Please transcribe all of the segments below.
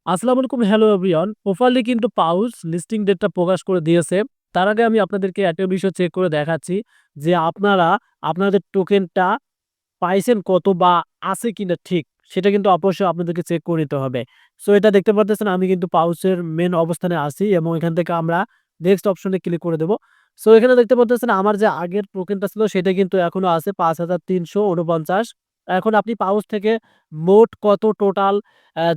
আসসালামু আলাইকুম, hello everyone. প্রোফাইলে কিন্তু পাউচ লিস্টিং ডেটটা প্রকাশ করে দিয়েছে। তার আগে আমি আপনাদেরকে একটা বিষয় চেক করে দেখাচ্ছি যে আপনারা আপনাদের টোকেনটা পাইছেন কত বা আছে কিনা ঠিক, সেটা কিন্তু অবশ্যই আপনাদেরকে চেক করে নিতে হবে। সো এটা দেখতে পারতেছেন আমি কিন্তু পাউচের মেইন অবস্থানে আছি এবং এখান থেকে আমরা নেক্সট অপশনে ক্লিক করে দেব। সো এখানে দেখতে পারতেছেন আমার যে আগের টোকেনটা ছিল সেটা কিন্তু এখনো আছে ৫,৩৪৯। এখন আপনি পাউচ থেকে মোট কত টোটাল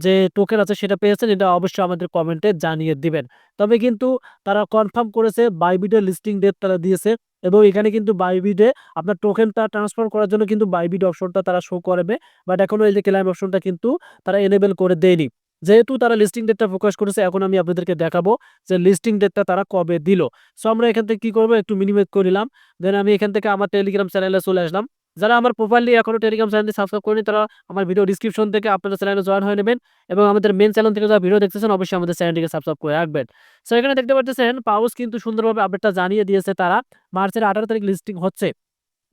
যে টোকেন আছে সেটা পেয়েছেন, এটা অবশ্যই আমাদের কমেন্টে জানিয়ে দিবেন। তবে কিন্তু তারা কনফার্ম করেছে বাইবিটের লিস্টিং ডেট তারা দিয়েছে এবং এখানে কিন্তু বাইবিটে আপনার টোকেনটা ট্রান্সফার করার জন্য কিন্তু বাইবিট অপশনটা তারা শো করবে। বাট এখনো এই যে ক্লাইম অপশনটা কিন্তু তারা এনেবল করে দেয়নি। যেহেতু তারা লিস্টিং ডেটটা প্রকাশ করেছে, এখন আমি আপনাদেরকে দেখাবো যে লিস্টিং ডেটটা তারা কবে দিল। সো আমরা এখান থেকে কি করব, একটু মিনিমাইজ করে নিলাম। দেন আমি এখান থেকে আমার টেলিগ্রাম চ্যানেলে চলে আসলাম। যারা আমার প্রোফাইলটি এখনো টেলিগ্রাম চ্যানেলটি সাবস্ক্রাইব করেনি তারা আমার ভিডিও ডেসক্রিপশন থেকে আপনাদের চ্যানেলে জয়েন হয়ে নেবেন এবং আমাদের মেইন চ্যানেল থেকে যারা ভিডিও দেখতেছেন অবশ্যই আমাদের চ্যানেলটিকে সাবস্ক্রাইব করে রাখবেন। সো এখানে দেখতে পাচ্ছেন পাউচ কিন্তু সুন্দরভাবে আপডেটটা জানিয়ে দিয়েছে তারা। মার্চের 18 তারিখ লিস্টিং হচ্ছে।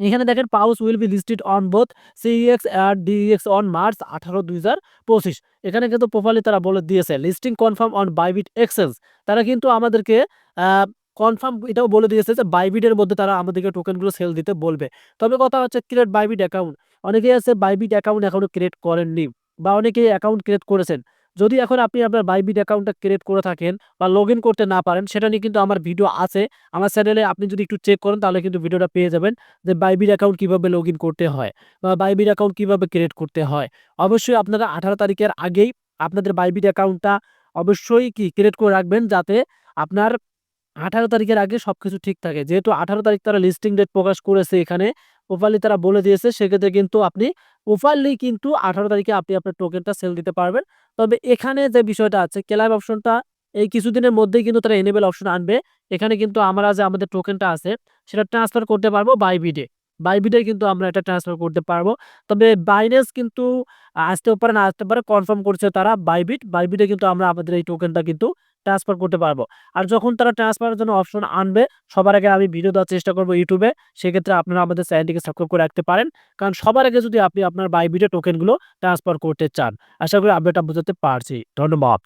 এখানে দেখেন Pouch will be listed on both CEX আর ডিইএক্স অন মার্চ 18, 2025। এখানে কিন্তু প্রোফাইলে তারা বলে দিয়েছে listing confirm on Bybit exchange. তারা কিন্তু আমাদেরকে কনফার্ম এটাও বলে দিয়েছে যে বাইবিটের মধ্যে তারা আমাদেরকে টোকেনগুলো সেল দিতে বলবে। তবে কথা হচ্ছে ক্রিয়েট বাইবিট অ্যাকাউন্ট। অনেকেই আছে বাইবিট অ্যাকাউন্ট এখনো ক্রিয়েট করেননি বা অনেকেই অ্যাকাউন্ট ক্রিয়েট করেছেন। যদি এখন আপনি আপনার বাইবিট অ্যাকাউন্টটা ক্রিয়েট করে থাকেন বা লগইন করতে না পারেন, সেটা নিয়ে কিন্তু আমার ভিডিও আছে আমার চ্যানেলে। আপনি যদি একটু চেক করেন তাহলে কিন্তু ভিডিওটা পেয়ে যাবেন যে বাইবিট অ্যাকাউন্ট কিভাবে লগইন করতে হয় বা বাইবিট অ্যাকাউন্ট কিভাবে ক্রিয়েট করতে হয়। অবশ্যই আপনারা 18 তারিখের আগেই আপনাদের বাইবিট অ্যাকাউন্টটা অবশ্যই ক্রিয়েট করে রাখবেন, যাতে আপনার 18 তারিখের আগে সবকিছু ঠিক থাকে। যেহেতু 18 তারিখ তারা লিস্টিং ডেট প্রকাশ করেছে এখানে, প্রপারলি তারা বলে দিয়েছে। সেক্ষেত্রে কিন্তু আপনি প্রপারলি কিন্তু 18 তারিখে আপনি আপনার টোকেনটা সেল দিতে পারবেন। তবে এখানে যে বিষয়টা আছে ক্লাইম অপশনটা এই কিছুদিনের মধ্যেই কিন্তু তারা এনেবল অপশন আনবে। এখানে কিন্তু আমরা যে আমাদের টোকেনটা আছে সেটা ট্রান্সফার করতে পারবো বাইবিটে। বাইবিটে কিন্তু আমরা এটা ট্রান্সফার করতে পারবো। তবে বাইন্যান্স কিন্তু আসতেও পারে না আসতে পারে, কনফার্ম করছে তারা বাইবিট। বাইবিটে কিন্তু আমরা আমাদের এই টোকেনটা কিন্তু ট্রান্সফার করতে পারবো। আর যখন তারা ট্রান্সফারের জন্য অপশন আনবে সবার আগে আমি ভিডিও দেওয়ার চেষ্টা করব ইউটিউবে। সেক্ষেত্রে আপনারা আমাদের চ্যানেলটিকে সাবস্ক্রাইব করে রাখতে পারেন। কারণ সবার আগে যদি আপনি আপনার বাইবিটে টোকেনগুলো ট্রান্সফার করতে চান। আশা করি আপডেটটা বোঝাতে পারছি। ধন্যবাদ।